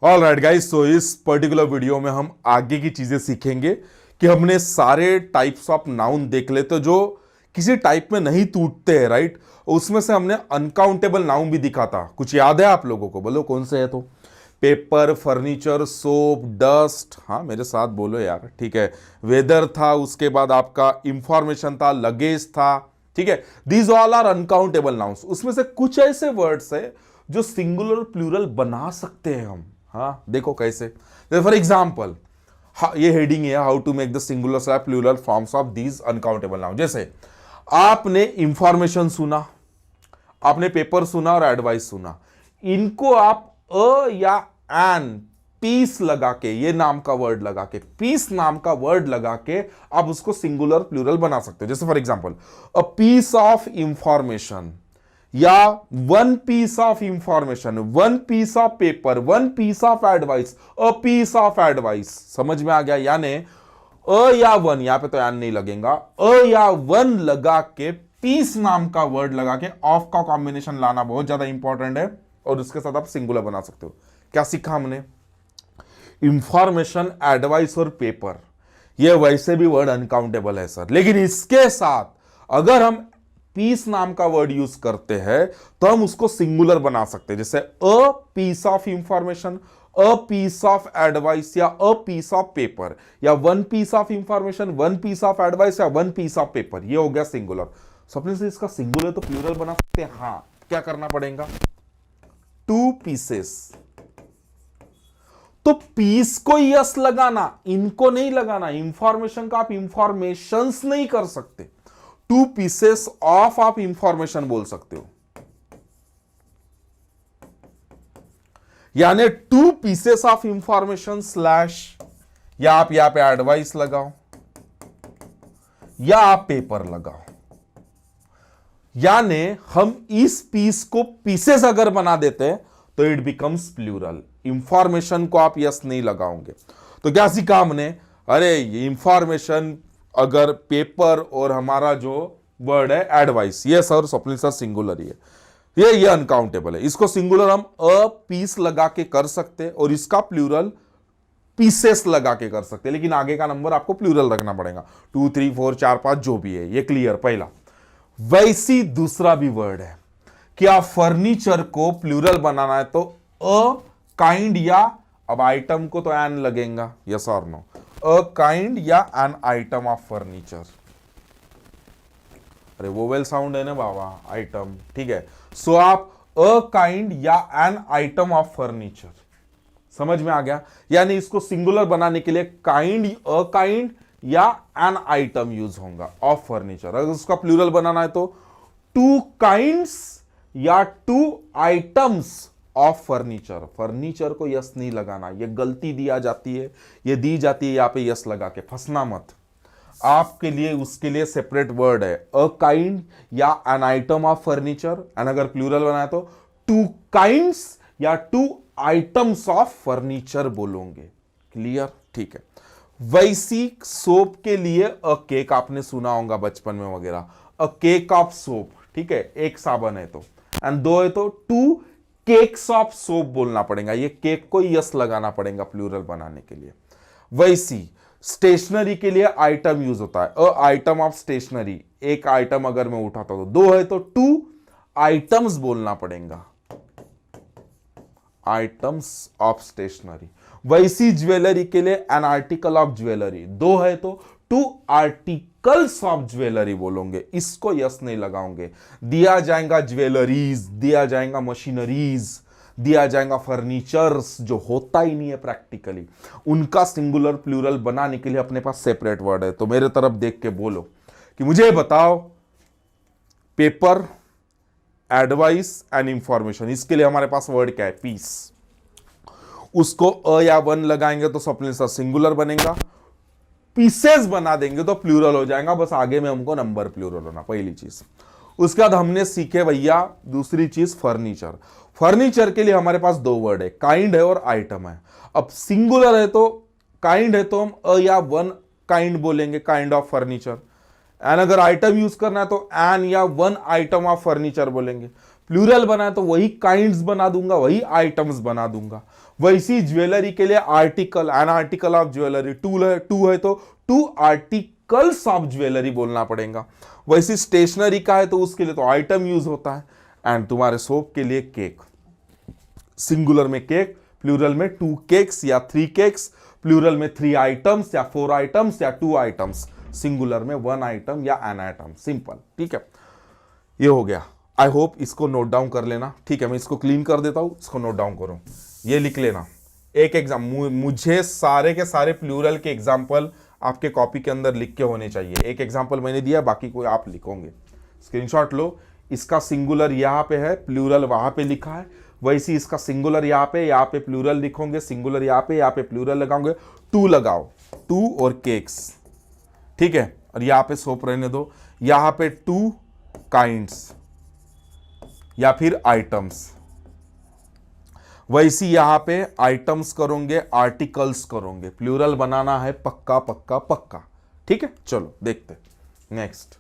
All right guys, तो इस particular video में हम आगे की चीजें सीखेंगे कि हमने सारे टाइप्स ऑफ नाउन देख ले तो जो किसी टाइप में नहीं टूटते हैं, राइट। उसमें से हमने अनकाउंटेबल नाउन भी दिखा था। कुछ याद है आप लोगों को? बोलो कौन से है? तो पेपर, फर्नीचर, सोप, डस्ट, हाँ मेरे साथ बोलो यार, ठीक है। वेदर था, उसके बाद आपका इंफॉर्मेशन था, लगेज था, ठीक है। These all are uncountable nouns. उसमें से कुछ ऐसे वर्ड्स है जो सिंगुलर प्लूरल बना सकते हैं हम। हाँ देखो कैसे। फॉर एग्जाम्पल, ये हेडिंग है, how to make the singular slash plural forms of these uncountable noun. जैसे आपने इंफॉर्मेशन सुना, आपने पेपर सुना और एडवाइस सुना। इनको आप अ या एन, पीस लगा के, ये नाम का वर्ड लगा के, पीस नाम का वर्ड लगा के आप उसको सिंगुलर प्लूरल बना सकते हो। जैसे for example, a piece of information, या one piece of information, one piece of paper, one piece of advice, a piece of advice. समझ में आ गया? यानी अ या वन, यहां पे तो एन नहीं लगेगा, अ या वन लगा के, पीस नाम का वर्ड लगा के ऑफ का कॉम्बिनेशन लाना बहुत ज्यादा इंपॉर्टेंट है, और उसके साथ आप सिंगुलर बना सकते हो। क्या सीखा हमने? इंफॉर्मेशन, एडवाइस और पेपर, ये वैसे भी वर्ड अनकाउंटेबल है सर, लेकिन इसके साथ अगर हम पीस नाम का वर्ड यूज करते हैं तो हम उसको सिंगुलर बना सकते हैं। जैसे a piece of information, a piece of advice, या अ पीस ऑफ पेपर, या one piece of information, one piece of advice, या वन पीस ऑफ पेपर। ये हो गया सिंगुलर। सपने से इसका सिंगुलर तो प्लूरल बना सकते हैं। हाँ, क्या करना पड़ेगा? Two pieces. तो पीस को यस लगाना, इनको नहीं लगाना। इंफॉर्मेशन का आप इंफॉर्मेशंस नहीं कर सकते। टू पीसेस ऑफ आप इंफॉर्मेशन बोल सकते हो। यानी two pieces of information slash, या आप यहां पे एडवाइस लगाओ, या आप पेपर लगाओ। यानी हम इस पीस को पीसेस अगर बना देते हैं तो इट बिकम्स प्लूरल। इंफॉर्मेशन को आप यस नहीं लगाओगे। तो क्या सीखा हमने? अरे इंफॉर्मेशन, अगर पेपर और हमारा जो वर्ड है एडवाइस, ये सर स्वप्निल सर सिंगुलर ही है, ये अनकाउंटेबल है। इसको सिंगुलर हम अ पीस लगा के कर सकते हैं, और इसका प्लूरल पीसेस लगा के कर सकते हैं। लेकिन आगे का नंबर आपको प्लूरल रखना पड़ेगा, 2 3 4 4 5 जो भी है। ये क्लियर पहला। वैसी दूसरा भी वर्ड है कि आप फर्नीचर को प्लूरल बनाना है तो अ काइंड, या अब आइटम को तो एन लगेगा, यस और नो, अ काइंड या एन आइटम ऑफ फर्नीचर। अरे वोवेल साउंड है ना बाबा, आइटम, ठीक है। सो आप अ काइंड या एन आइटम ऑफ फर्नीचर। समझ में आ गया? यानी इसको सिंगुलर बनाने के लिए काइंड, अ काइंड या एन आइटम यूज होगा ऑफ फर्नीचर। अगर उसका प्लूरल बनाना है तो टू काइंड्स या two items of furniture. Furniture को यस नहीं लगाना, ये गलती दिया जाती है, ये दी जाती है यहां पे यस लगा के, फंसना मत। आपके लिए उसके लिए सेपरेट वर्ड है, अ काइंड या an item of furniture. And अगर प्लूरल बनाए तो टू काइंड्स या टू आइटम्स ऑफ फर्नीचर बोलोगे। क्लियर? ठीक है। वैसी सोप के लिए अ केक, आपने सुना होगा बचपन में वगैरह, अ केक ऑफ सोप, ठीक है। एक साबन है तो, एंड दो है तो टू केक्स ऑफ सोप बोलना पड़ेगा। ये केक को यस लगाना पड़ेगा प्लूरल बनाने के लिए। वैसी स्टेशनरी के लिए आइटम यूज होता है, अ आइटम ऑफ स्टेशनरी। एक आइटम अगर मैं उठाता हूं, दो है तो टू आइटम्स बोलना पड़ेगा, आइटम्स ऑफ स्टेशनरी। वैसी ज्वेलरी के लिए एन आर्टिकल ऑफ ज्वेलरी, दो है तो टू आर्टिकल्स ऑफ ज्वेलरी बोलोगे, इसको यस नहीं लगाओगे। दिया जाएगा ज्वेलरीज, दिया जाएगा मशीनरीज, दिया जाएगा फर्नीचर्स, जो होता ही नहीं है प्रैक्टिकली। उनका सिंगुलर प्लूरल बनाने के लिए अपने पास सेपरेट वर्ड है। तो मेरे तरफ देख के बोलो कि मुझे बताओ, पेपर, एडवाइस एंड इंफॉर्मेशन, इसके लिए हमारे पास वर्ड क्या है? पीस। उसको अ या वन लगाएंगे तो स्वप्निल सर सिंगुलर बनेगा, पीसेस बना देंगे तो प्लूरल हो जाएगा। बस आगे में हमको नंबर प्लूरल होना, पहली चीज। उसके बाद हमने सीखे भैया दूसरी चीज, फर्नीचर। फर्नीचर के लिए हमारे पास दो वर्ड है, काइंड है और आइटम है। अब सिंगुलर है तो काइंड है तो हम अ या वन काइंड बोलेंगे, काइंड ऑफ फर्नीचर। एन अगर आइटम यूज करना है तो एन या वन आइटम ऑफ फर्नीचर बोलेंगे। प्लूरल बना है तो वही काइंड्स बना दूंगा, वही आइटम्स बना दूंगा। वैसी ज्वेलरी के लिए article, an article of jewellery, two है तो टू आर्टिकल्स ऑफ ज्वेलरी बोलना पड़ेगा। वैसी स्टेशनरी का है तो उसके लिए तो आइटम यूज होता है। एंड तुम्हारे सोप के लिए केक, सिंगुलर में केक, प्लूरल में 2 केक्स या 3 केक्स, प्लूरल में 3 आइटम्स या 4 आइटम्स या 2 आइटम्स, सिंगुलर में 1 आइटम या एन आइटम। सिंपल, ठीक है, ये हो गया। आई होप इसको नोट डाउन कर लेना, ठीक है। मैं इसको क्लीन कर देता हूं, इसको नोट डाउन करो, ये लिख लेना। एक एग्जाम, मुझे सारे के सारे प्लूरल के एग्जाम्पल आपके कॉपी के अंदर लिख के होने चाहिए। एक एग्जाम्पल मैंने दिया, बाकी कोई आप लिखोगे। स्क्रीनशॉट लो, इसका सिंगुलर यहां पे है, प्लूरल वहां पे लिखा है। वैसे इसका सिंगुलर यहाँ पे प्लूरल लिखोगे, सिंगुलर यहाँ पे प्लूरल लगाओगे। 2 लगाओ, 2 और केक्स, ठीक है। और यहाँ पे सोप रहने दो, यहाँ पे 2 काइंड्स या फिर आइटम्स। वैसी यहां पे आइटम्स करोगे, आर्टिकल्स करोगे। प्लूरल बनाना है पक्का पक्का पक्का, ठीक है। चलो देखते नेक्स्ट।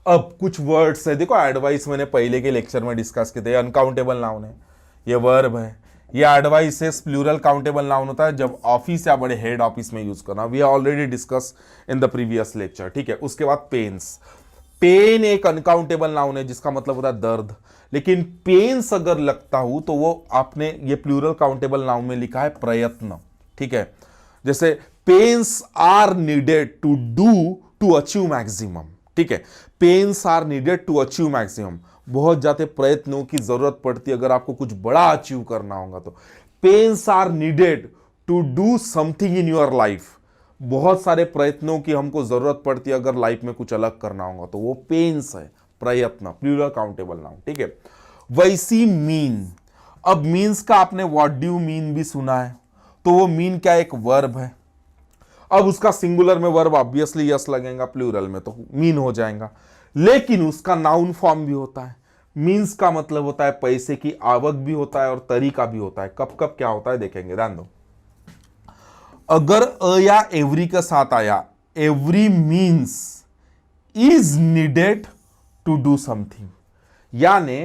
अब कुछ वर्ड्स है, देखो एडवाइस मैंने पहले के लेक्चर में डिस्कस किए थे। अनकाउंटेबल नाउन है, ये वर्ब है। ये एडवाइसेस प्लूरल काउंटेबल नाउन होता है जब ऑफिस या बड़े हेड ऑफिस में यूज करना। We already discuss in the previous lecture, ठीक है। उसके बाद पेन्स, पेन एक अनकाउंटेबल नाउन है जिसका मतलब होता है दर्द। लेकिन पेन्स अगर लगता हूं तो वो आपने ये प्लूरल काउंटेबल नाउन में लिखा है प्रयत्न, ठीक है। जैसे pains are needed to do to achieve maximum, ठीक है। Pains are needed to achieve maximum, बहुत ज्यादा प्रयत्नों की जरूरत पड़ती है अगर आपको कुछ बड़ा अचीव करना होगा तो। Pains are needed to do something in your life, बहुत सारे प्रयत्नों की हमको जरूरत पड़ती है अगर लाइफ में कुछ अलग करना होगा तो वो पेन्स है, प्रयत्न, प्लूरल काउंटेबल नाउन, ठीक है। वैसी मीन, अब मीन्स का आपने व्हाट डू यू मीन भी सुना है, तो वो मीन क्या एक वर्ब है। अब उसका सिंगुलर में वर्ब ऑब्वियसली यस लगेगा, प्लूरल में तो मीन हो जाएगा। लेकिन उसका नाउन फॉर्म भी होता है। मीन्स का मतलब होता है पैसे की आवक भी होता है और तरीका भी होता है। कब कब क्या होता है देखेंगे, ध्यान दो। अगर अ या एवरी के साथ आया, every means is needed to do something, यानी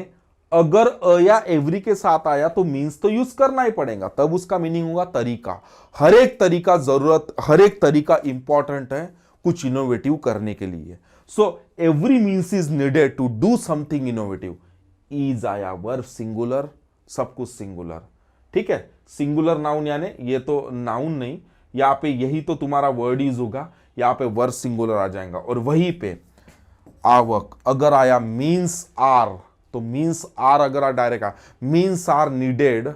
अगर अ या एवरी के साथ आया तो मीन्स तो यूज करना ही पड़ेगा, तब उसका मीनिंग होगा तरीका। हर एक तरीका जरूरत, हर एक तरीका इंपॉर्टेंट है कुछ इनोवेटिव करने के लिए। So every means is needed to do something innovative. Is आया वर्ब सिंगुलर, सब कुछ सिंगुलर, ठीक है। सिंगुलर नाउन यानी ये तो नाउन नहीं, यहां पे यही तो तुम्हारा वर्ड यूज होगा, यहां पे वर्ब सिंगुलर आ जाएगा। और वहीं पे आवक अगर आया मीन्स आर, तो मीन्स आर अगर आ डायरेक्ट आ, means are needed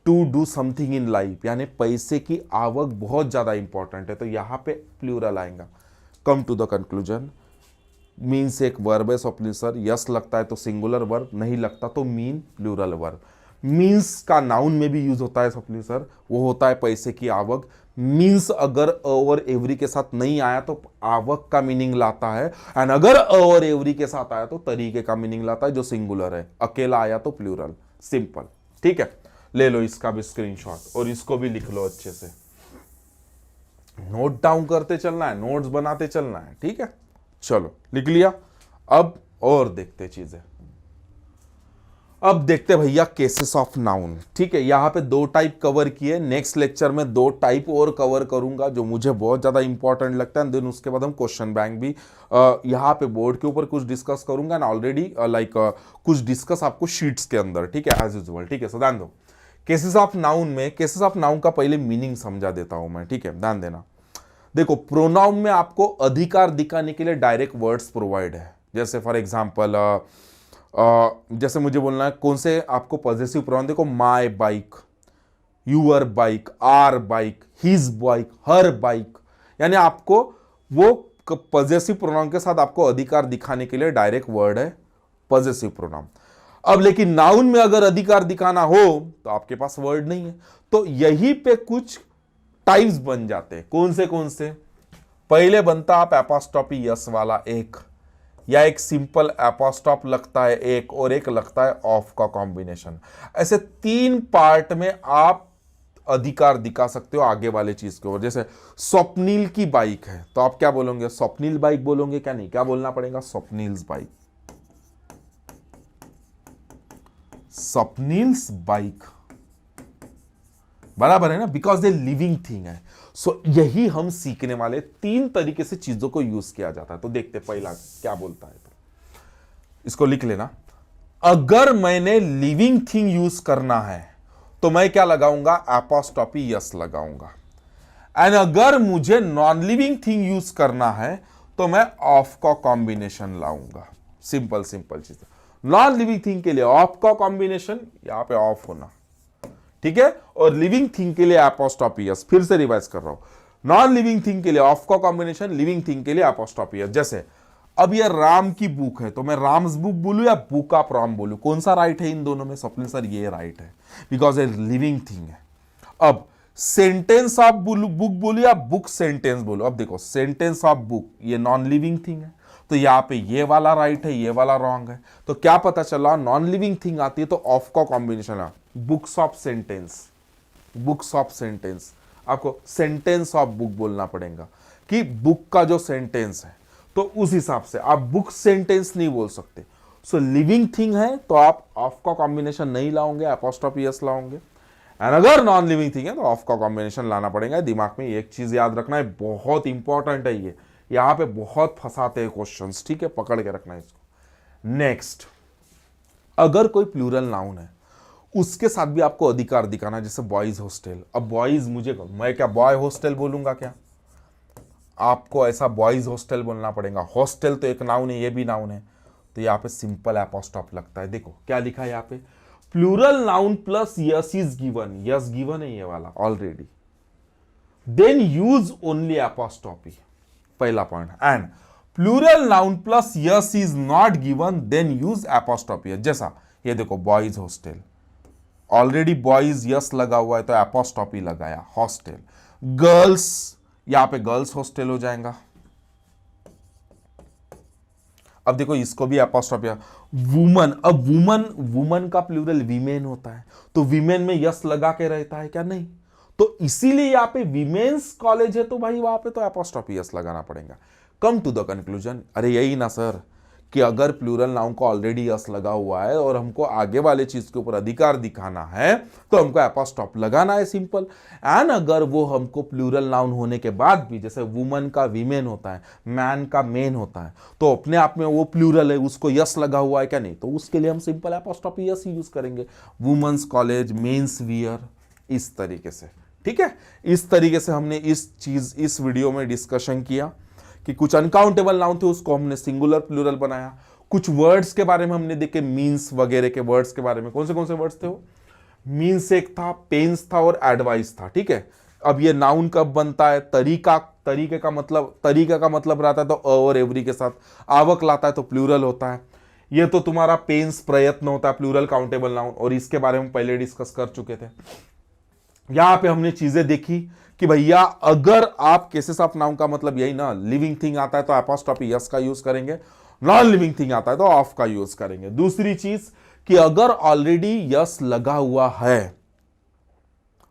to do something in life, यानी पैसे की आवक बहुत ज्यादा इंपॉर्टेंट है, तो यहां पे प्लूरल आएगा। Come to the conclusion, means एक वर्ब है स्वप्निल सर, यस लगता है तो सिंगुलर वर्ब, नहीं लगता तो मीन प्लूरल वर्ब। मीन्स का नाउन में भी यूज होता है स्वप्निल सर, वो होता है पैसे की आवक। मीन्स अगर अ और एवरी के साथ नहीं आया तो आवक का मीनिंग लाता है, एंड अगर अ और एवरी के साथ आया तो तरीके का मीनिंग लाता है जो सिंगुलर है। अकेला आया तो प्लूरल, सिंपल, ठीक है। ले लो इसका भी स्क्रीनशॉट और इसको भी लिख लो अच्छे से, नोट डाउन करते चलना है, नोट्स बनाते चलना है, ठीक है। चलो लिख लिया। अब और देखते चीजें, अब देखते भैया केसेस ऑफ नाउन, ठीक है। यहां पे 2 टाइप कवर किए, नेक्स्ट लेक्चर में 2 टाइप और कवर करूंगा जो मुझे बहुत ज्यादा इंपॉर्टेंट लगता है। देन उसके बाद हम क्वेश्चन बैंक भी यहां पे बोर्ड के ऊपर कुछ डिस्कस करूंगा ना, ऑलरेडी लाइक कुछ डिस्कस आपको शीट्स के अंदर, ठीक है, एज यूजुअल, ठीक है। सो ध्यान दो, केसेस ऑफ नाउन में, केसेस ऑफ नाउन का पहले मीनिंग समझा देता हूं मैं, ठीक है, ध्यान देना। देखो, प्रोनाउन में आपको अधिकार दिखाने के लिए डायरेक्ट वर्ड्स प्रोवाइड है। जैसे फॉर एग्जांपल जैसे मुझे बोलना है कौन से आपको पॉजेसिव प्रोनाउन, देखो my bike, your bike, our bike, his bike, her bike, यानी आपको वो पॉजेसिव प्रोनाउन के साथ आपको अधिकार दिखाने के लिए डायरेक्ट वर्ड है पॉजेसिव प्रोनाउन। अब लेकिन नाउन में अगर अधिकार दिखाना हो तो आपके पास वर्ड नहीं है, तो यहीं पे कुछ टाइप्स बन जाते हैं। कौन से? पहले बनता आप एपोस्ट्रोफी यस वाला एक, या एक सिंपल एपोस्ट्रोफ लगता है एक, और एक लगता है ऑफ का कॉम्बिनेशन। ऐसे 3 पार्ट में आप अधिकार दिखा सकते हो आगे वाले चीज के ऊपर। जैसे स्वप्नील की बाइक है तो आप क्या बोलोगे, स्वप्नील बाइक बोलोगे क्या, नहीं, क्या बोलना पड़ेगा, स्वप्नील्स बाइक, स्वप्नील्स बाइक, बराबर है ना, बिकॉज ये लिविंग थिंग है। सो यही हम सीखने वाले 3 तरीके से चीजों को यूज किया जाता है। तो देखते पहला क्या बोलता है, तो इसको लिख लेना। अगर मैंने लिविंग थिंग यूज करना है तो मैं क्या लगाऊंगा, एपोस्ट्रोफी यस लगाऊंगा। एंड अगर मुझे नॉन लिविंग थिंग यूज करना है तो मैं ऑफ का कॉम्बिनेशन लाऊंगा। सिंपल सिंपल चीज। नॉन लिविंग थिंग के लिए ऑफ का कॉम्बिनेशन, यहां पे ऑफ होना, ठीक है, और लिविंग थिंग के लिए एपोस्ट्रोफी यस। फिर से रिवाइज कर रहा हूं, नॉन लिविंग थिंग के लिए ऑफ का कॉम्बिनेशन, लिविंग थिंग के लिए एपोस्ट्रोफी यस। जैसे अब ये राम की बुक है तो मैं राम्स बुक बोलूं या बुक ऑफ राम बोलूं, कौन सा राइट है इन दोनों में, स्वप्निल सर ये राइट है, बिकॉज ये लिविंग थिंग है। अब सेंटेंस ऑफ बुक बोलूं या बुक सेंटेंस बोलूं, अब देखो सेंटेंस ऑफ बुक ये नॉन लिविंग थिंग है तो यहां पे ये वाला राइट है, ये वाला रॉन्ग है। तो क्या पता चला, नॉन लिविंग थिंग आती है तो ऑफ का कॉम्बिनेशन है books of sentence, books of sentence. आपको सेंटेंस ऑफ बुक बोलना पड़ेगा कि बुक का जो सेंटेंस है, तो उस हिसाब से आप बुक सेंटेंस नहीं बोल सकते। सो लिविंग थिंग है तो आप ऑफ का कॉम्बिनेशन नहीं लाओगे, एपोस्ट्रोफी यस लाओगे। एंड अगर नॉन लिविंग थिंग है तो ऑफ का कॉम्बिनेशन लाना पड़ेगा। दिमाग में एक चीज याद रखना है, बहुत इंपॉर्टेंट है ये, यहां पे बहुत फंसाते हैं क्वेश्चंस, ठीक है, पकड़ के रखना है इसको। नेक्स्ट, अगर कोई प्लूरल नाउन है उसके साथ भी आपको अधिकार दिखाना है, जैसे बॉयज हॉस्टल। अब बॉयज मैं क्या बॉय हॉस्टल बोलूंगा क्या, आपको ऐसा बॉयज हॉस्टल बोलना पड़ेगा। हॉस्टल तो एक नाउन है, ये भी नाउन है, तो यहाँ पे सिंपल एपोस्ट्रोफ लगता है। देखो क्या लिखा है यहाँ पे, plural noun plus S is given, S given है ये वाला already, then use only apostrophe, पहला पॉइंट। And plural noun plus S is not given, then use apostrophe. जैसा ये देखो boys hostel, already boys S लगा हुआ है तो एपोस्ट्रोफी लगाया, हॉस्टल। गर्ल्स, यहां पे गर्ल्स हॉस्टल हो जाएगा। अब देखो इसको भी एपोस्ट्रोफी। वुमन, अब वुमन का प्लूरल वीमेन होता है तो वीमेन में यस लगा के रहता है क्या, नहीं, तो इसीलिए यहां पे वीमेन्स कॉलेज है तो भाई वहां पे तो एपोस्ट्रोफी यस लगाना पड़ेगा। कम टू द कंक्लूजन, अरे यही ना सर कि अगर प्लूरल नाउन को ऑलरेडी यस लगा हुआ है और हमको आगे वाले चीज के ऊपर अधिकार दिखाना है तो हमको एपोस्ट्रोफ लगाना है, सिंपल। एंड अगर वो हमको प्लूरल नाउन होने के बाद भी, जैसे वुमन का वीमेन होता है, मैन का मेन होता है, तो अपने आप में वो प्लूरल है, उसको यस लगा हुआ है क्या, नहीं, तो उसके लिए हम सिंपल एपोस्ट्रोफी यस यूज करेंगे। वुमेन्स कॉलेज, मेंस वियर, इस तरीके से, ठीक है। इस तरीके से हमने इस वीडियो में डिस्कशन किया कि कुछ अनकाउंटेबल नाउन थे उसको हमने सिंगुलर प्लूरल बनाया। कुछ वर्ड्स के बारे में हमने देखे, मीन्स वगैरह के वर्ड्स के बारे में। कौन से वर्ड्स थे वो, मीन्स एक था, पेन्स था और एडवाइस था, ठीक है। अब ये नाउन कब बनता है, तरीके का मतलब रहता है तो अ और एवरी के साथ, आवक लाता है तो प्लूरल होता है। ये तो तुम्हारा पेन्स प्रयत्न होता है, प्लूरल काउंटेबल नाउन, और इसके बारे में पहले डिस्कस कर चुके थे। यहां पे हमने चीजें देखी कि भैया अगर आप केसेस ऑफ नाउन का मतलब यही ना, लिविंग थिंग आता है तो एपोस्ट्रोफी यस का यूज करेंगे, नॉन लिविंग थिंग आता है तो ऑफ का यूज करेंगे। दूसरी चीज कि अगर ऑलरेडी यस लगा हुआ है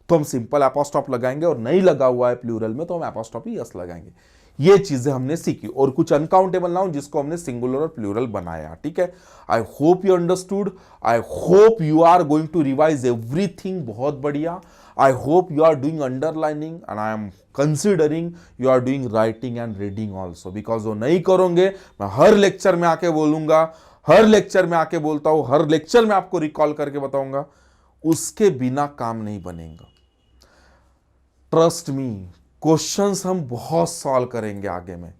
तो हम सिंपल एपोस्ट्रोफ लगाएंगे, और नहीं लगा हुआ है प्लूरल में तो हम एपोस्ट्रोफी यस लगाएंगे। ये चीजें हमने सीखी, और कुछ अनकाउंटेबल नाउन जिसको हमने सिंगुलर और प्लूरल बनाया, ठीक है। I hope you understood, I hope you are going to revise everything, बहुत बढ़िया। I hope you are doing underlining and I am considering you are doing writing and reading also, because वो नहीं करोगे मैं हर lecture में आके बोलूंगा, हर lecture में आके बोलता हूं, हर लेक्चर में आपको रिकॉल करके बताऊंगा, उसके बिना काम नहीं बनेगा। ट्रस्ट मी, क्वेश्चंस हम बहुत सॉल्व करेंगे आगे में।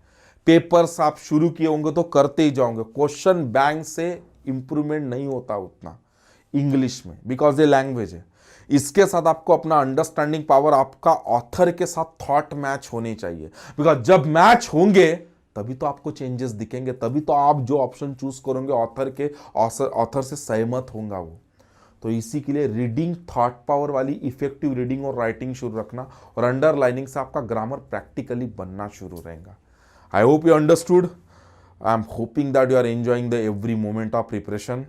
पेपर्स आप शुरू किए होंगे तो करते ही जाओगे, क्वेश्चन बैंक से इंप्रूवमेंट नहीं होता उतना इंग्लिश में, बिकॉज ये लैंग्वेज है। इसके साथ आपको अपना अंडरस्टैंडिंग पावर, आपका ऑथर के साथ थॉट मैच होनी चाहिए, बिकॉज जब मैच होंगे तभी तो आपको चेंजेस दिखेंगे, तभी तो आप जो ऑप्शन चूज करोगे ऑथर से सहमत होगा वो। तो इसी के लिए रीडिंग, थॉट पावर वाली इफेक्टिव रीडिंग और राइटिंग शुरू रखना, और अंडरलाइनिंग से आपका ग्रामर प्रैक्टिकली बनना शुरू रहेगा। I hope you understood, I am hoping that you are enjoying the every moment of preparation.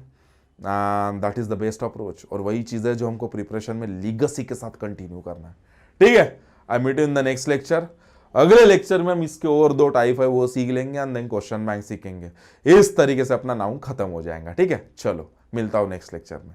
That is the best approach, और वही चीज है जो हमको प्रिपरेशन में लीगसी के साथ कंटिन्यू करना है। ठीक है, I meet you in the next lecture. अगले लेक्चर में हम इसके और 2 टाइप है वो सीख लेंगे, एंड देन क्वेश्चन बैंक सीखेंगे। इस तरीके से अपना नाउन खत्म हो जाएगा। ठीक है, चलो मिलता हूं नेक्स्ट लेक्चर में।